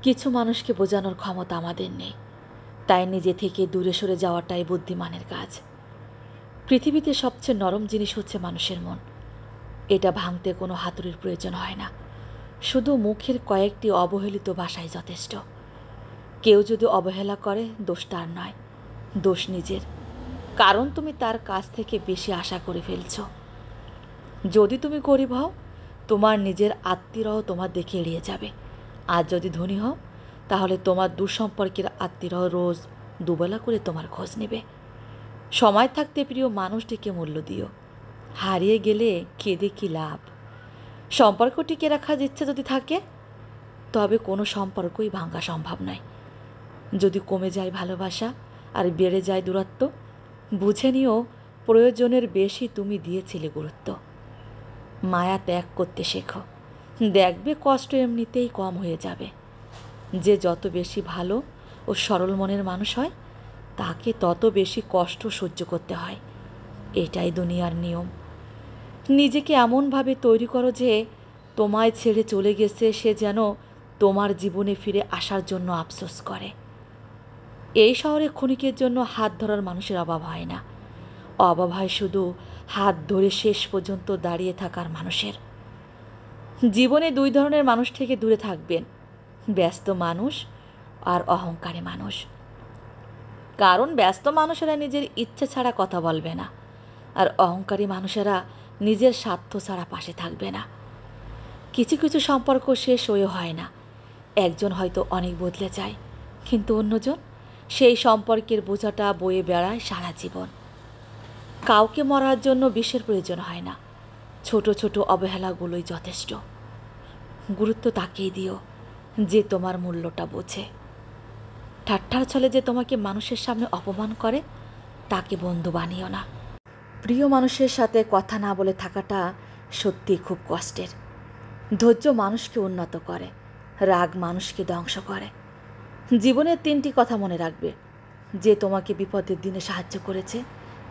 কিছু মানুষকে বোঝানোর ক্ষমতা আমাদের নেই, তাই নিজে থেকে দূরে সরে যাওয়াটাই বুদ্ধিমানের কাজ। পৃথিবীতে সবচেয়ে নরম জিনিস হচ্ছে মানুষের মন। এটা ভাঙতে কোনো হাতুড়ির প্রয়োজন হয় না, শুধু মুখের কয়েকটি অবহেলিত ভাষাই যথেষ্ট। কেউ যদি অবহেলা করে, দোষ তার নয়, দোষ নিজের, কারণ তুমি তার কাছ থেকে বেশি আশা করে ফেলছ। যদি তুমি গরিব হও, তোমার নিজের আত্মীয়রাও তোমার দেখে এড়িয়ে যাবে। আর যদি ধনী হও, তাহলে তোমার দুঃসম্পর্কের আত্মীয়রাও রোজ দুবেলা করে তোমার খোঁজ নেবে। সময় থাকতে প্রিয় মানুষটিকে মূল্য দিও, হারিয়ে গেলে কেঁদে কী লাভ। সম্পর্ক টিকে রাখার ইচ্ছে যদি থাকে, তবে কোনো সম্পর্কই ভাঙা সম্ভব নয়। যদি কমে যায় ভালোবাসা আর বেড়ে যায় দূরত্ব, বুঝে নিও প্রয়োজনের বেশি তুমি দিয়েছিলে গুরুত্ব। মায়া ত্যাগ করতে শেখো, দেখবে কষ্ট এমনিতেই কম হয়ে যাবে। যে যত বেশি ভালো ও সরল মনের মানুষ হয়, তাকে তত বেশি কষ্ট সহ্য করতে হয়। এটাই দুনিয়ার নিয়ম। নিজেকে এমনভাবে তৈরি করো যে তোমায় ছেড়ে চলে গেছে সে যেন তোমার জীবনে ফিরে আসার জন্য আফসোস করে। এই শহরে ক্ষণিকের জন্য হাত ধরার মানুষের অভাব হয় না, অভাব হয় শুধু হাত ধরে শেষ পর্যন্ত দাঁড়িয়ে থাকার মানুষের। জীবনে দুই ধরনের মানুষ থেকে দূরে থাকবেন, ব্যস্ত মানুষ আর অহংকারী মানুষ। কারণ ব্যস্ত মানুষেরা নিজের ইচ্ছে ছাড়া কথা বলবে না, আর অহংকারী মানুষেরা নিজের স্বার্থ ছাড়া পাশে থাকবে না। কিছু কিছু সম্পর্ক শেষ হয়ে হয় না, একজন হয়তো অনেক বদলে যায়, কিন্তু অন্যজন সেই সম্পর্কের বোঝাটা বয়ে বেড়ায় সারা জীবন। কাউকে মরার জন্য বিষের প্রয়োজন হয় না, ছোট ছোট অবহেলাগুলোই যথেষ্ট। গুরুত্ব তাকেই দিও যে তোমার মূল্যটা বোঝে। ঠাট্টার ছলে যে তোমাকে মানুষের সামনে অপমান করে, তাকে বন্ধু বানিও না। প্রিয় মানুষের সাথে কথা না বলে থাকাটা সত্যিই খুব কষ্টের। ধৈর্য মানুষকে উন্নত করে, রাগ মানুষকে ধ্বংস করে। জীবনের 3টি কথা মনে রাখবে। যে তোমাকে বিপদের দিনে সাহায্য করেছে,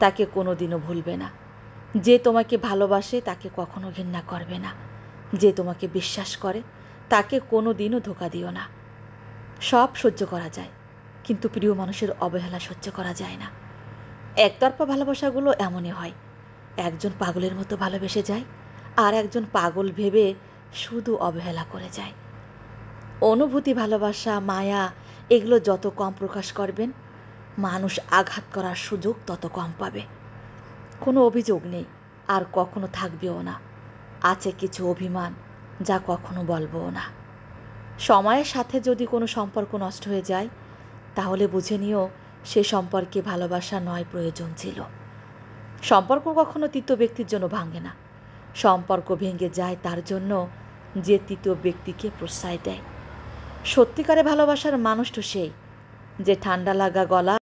তাকে কোনো দিনও ভুলবে না। যে তোমাকে ভালোবাসে, তাকে কখনো ঘৃণা করবে না। যে তোমাকে বিশ্বাস করে, তাকে কোনো দিনও ধোঁকা দিও না। সব সহ্য করা যায়, কিন্তু প্রিয় মানুষের অবহেলা সহ্য করা যায় না। একতরফা ভালোবাসাগুলো এমনই হয়, একজন পাগলের মতো ভালোবেসে যায়, আর একজন পাগল ভেবে শুধু অবহেলা করে যায়। অনুভূতি, ভালোবাসা, মায়া এগুলো যত কম প্রকাশ করবেন, মানুষ আঘাত করার সুযোগ তত কম পাবে। কোনো অভিযোগ নেই, আর কখনো থাকবেও না। আছে কিছু অভিমান, যা কখনো বলবও না। সময়ের সাথে যদি কোনো সম্পর্ক নষ্ট হয়ে যায়, তাহলে বুঝে নিও সে সম্পর্কে ভালোবাসা নয়, প্রয়োজন ছিল। সম্পর্ক কখনো তৃতীয় ব্যক্তির জন্য ভাঙে না, সম্পর্ক ভেঙে যায় তার জন্য যে তৃতীয় ব্যক্তিকে প্রশ্রয় দেয়। সত্যিকারে ভালোবাসার মানুষ তো সেই, যে ঠান্ডা লাগা গলা